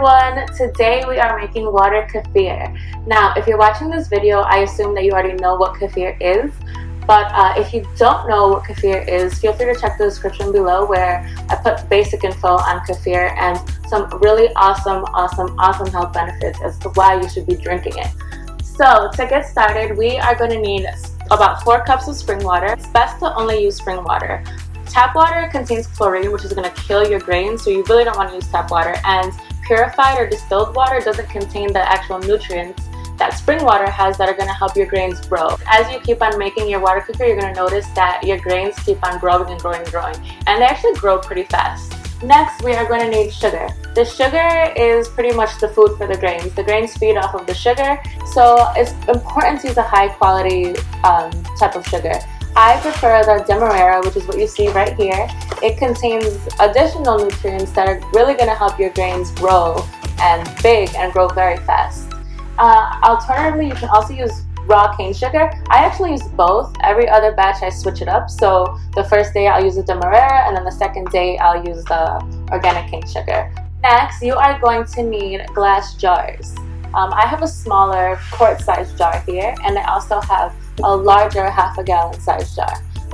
everyone, today we are making water kefir. Now if you're watching this video, I assume that you already know what kefir is, but if you don't know what kefir is, feel free to check the description below where I put basic info on kefir and some really awesome health benefits as to why you should be drinking it. So to get started, we are going to need about 4 cups of spring water. It's best to only use spring water. Tap water contains chlorine, which is going to kill your grains, so you really don't want to use tap water. And purified or distilled water doesn't contain the actual nutrients that spring water has that are going to help your grains grow. As you keep on making your water kefir, you're going to notice that your grains keep on growing and growing and growing, and they actually grow pretty fast. Next, we are going to need sugar. The sugar is pretty much the food for the grains. The grains feed off of the sugar, so it's important to use a high quality type of sugar. I prefer the demerara, which is what you see right here. It contains additional nutrients that are really going to help your grains grow and big and grow very fast. Alternatively, you can also use raw cane sugar. I actually use both. Every other batch I switch it up. So the first day I'll use the demerara, and then the second day I'll use the organic cane sugar. Next, you are going to need glass jars. I have a smaller quart-sized jar here, and I also have a larger half-a-gallon size jar.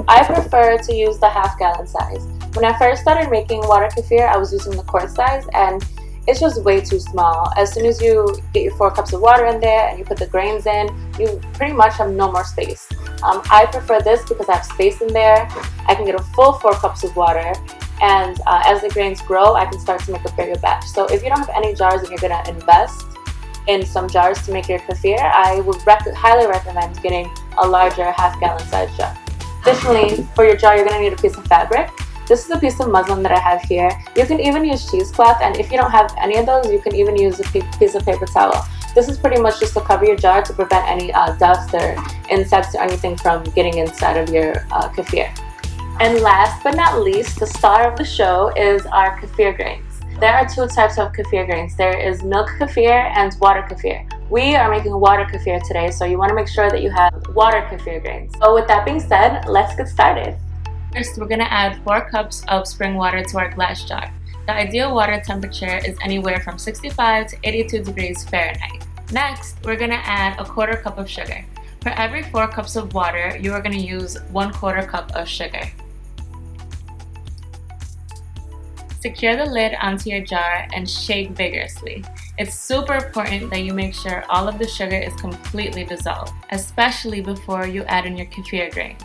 I prefer to use the half-gallon size. When I first started making water kefir, I was using the quart size, and it's just way too small. As soon as you get your 4 cups of water in there and you put the grains in, you pretty much have no more space. I prefer this because I have space in there. I can get a full 4 cups of water, and as the grains grow, I can start to make a bigger batch. So if you don't have any jars and you're going to invest in some jars to make your kefir, I would highly recommend getting a larger half-gallon size jar. Additionally, for your jar, you're going to need a piece of fabric. This is a piece of muslin that I have here. You can even use cheesecloth, and if you don't have any of those, you can even use a piece of paper towel. This is pretty much just to cover your jar to prevent any dust or insects or anything from getting inside of your kefir. And last but not least, the star of the show is our kefir grains. There are 2 types of kefir grains. There is milk kefir and water kefir. We are making water kefir today, so you want to make sure that you have water kefir grains. So with that being said, let's get started. First, we're going to add 4 cups of spring water to our glass jar. The ideal water temperature is anywhere from 65 to 82 degrees Fahrenheit. Next, we're going to add a 1/4 cup of sugar. For every 4 cups of water, you are going to use 1/4 cup of sugar. Secure the lid onto your jar and shake vigorously. It's super important that you make sure all of the sugar is completely dissolved, especially before you add in your kefir grains.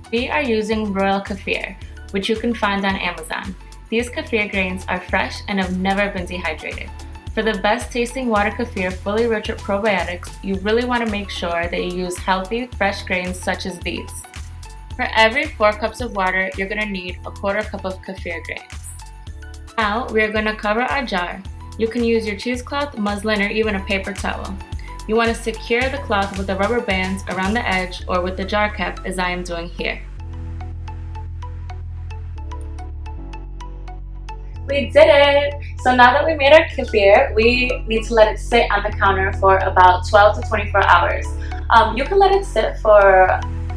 We are using Royal Kefir, which you can find on Amazon. These kefir grains are fresh and have never been dehydrated. For the best tasting water kefir fully rich with probiotics, you really want to make sure that you use healthy, fresh grains such as these. For every 4 cups of water, you're going to need a 1/4 cup of kefir grains. Now, we are going to cover our jar. You can use your cheesecloth, muslin, or even a paper towel. You want to secure the cloth with the rubber bands around the edge or with the jar cap, as I am doing here. We did it! So now that we made our kefir, we need to let it sit on the counter for about 12 to 24 hours. You can let it sit for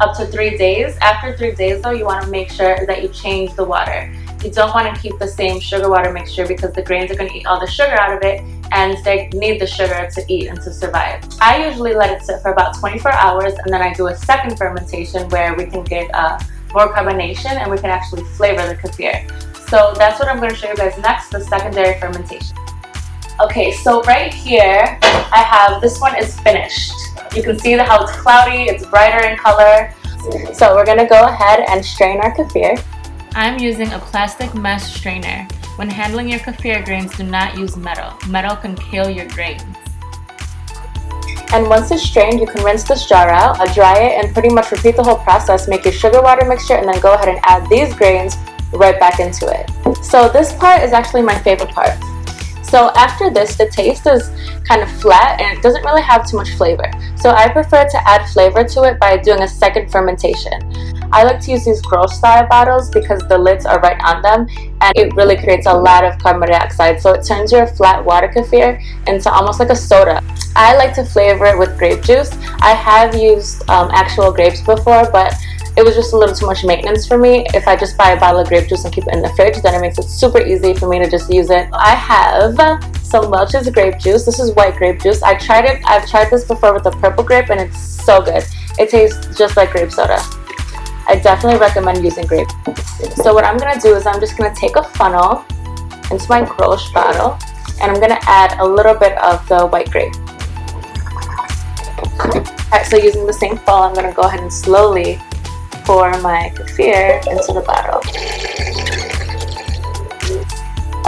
up to 3 days. After 3 days though, you want to make sure that you change the water. You don't want to keep the same sugar water mixture because the grains are going to eat all the sugar out of it, and they need the sugar to eat and to survive. I usually let it sit for about 24 hours, and then I do a second fermentation where we can get more carbonation and we can actually flavor the kefir. So that's what I'm going to show you guys next, the secondary fermentation. Okay, so right here I have, this one is finished. You can see how it's cloudy, it's brighter in color. So we're going to go ahead and strain our kefir. I'm using a plastic mesh strainer. When handling your kefir grains, do not use metal. Metal can kill your grains. And once it's strained, you can rinse this jar out, dry it, and pretty much repeat the whole process. Make your sugar water mixture and then go ahead and add these grains right back into it. So this part is actually my favorite part. So after this, the taste is kind of flat and it doesn't really have too much flavor. So I prefer to add flavor to it by doing a second fermentation. I like to use these Gross style bottles because the lids are right on them and it really creates a lot of carbon dioxide. So it turns your flat water kefir into almost like a soda. I like to flavor it with grape juice. I have used actual grapes before, but it was just a little too much maintenance for me. If I just buy a bottle of grape juice and keep it in the fridge, then it makes it super easy for me to just use it. I have some Welch's grape juice. This is white grape juice. I've tried this before with the purple grape, and it's so good. It tastes just like grape soda. I definitely recommend using grape. So what I'm gonna do is I'm just gonna take a funnel into my Grolsch bottle, and I'm gonna add a little bit of the white grape. Alright, so using the same funnel, I'm gonna go ahead and slowly pour my kefir into the bottle.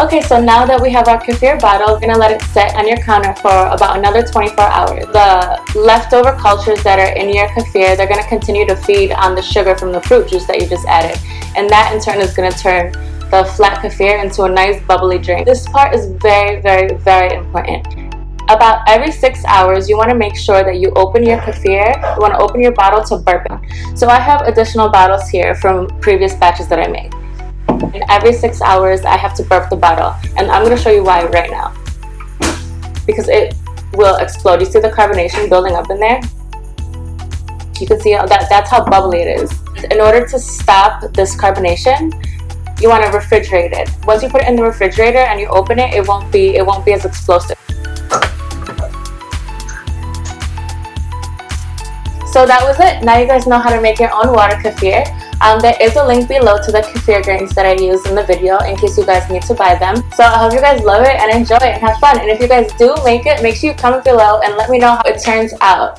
Okay, so now that we have our kefir bottle, we're gonna let it sit on your counter for about another 24 hours. The leftover cultures that are in your kefir, they're gonna continue to feed on the sugar from the fruit juice that you just added. And that in turn is gonna turn the flat kefir into a nice bubbly drink. This part is very, very, very important. About every 6 hours, you want to make sure that you open your kefir, you want to open your bottle to burp it. So I have additional bottles here from previous batches that I made. And every 6 hours, I have to burp the bottle. And I'm going to show you why right now. Because it will explode. You see the carbonation building up in there? You can see that's how bubbly it is. In order to stop this carbonation, you want to refrigerate it. Once you put it in the refrigerator and you open it, it won't be as explosive. So that was it. Now you guys know how to make your own water kefir. There is a link below to the kefir grains that I used in the video in case you guys need to buy them. So I hope you guys love it and enjoy it and have fun. And if you guys do make it, make sure you comment below and let me know how it turns out.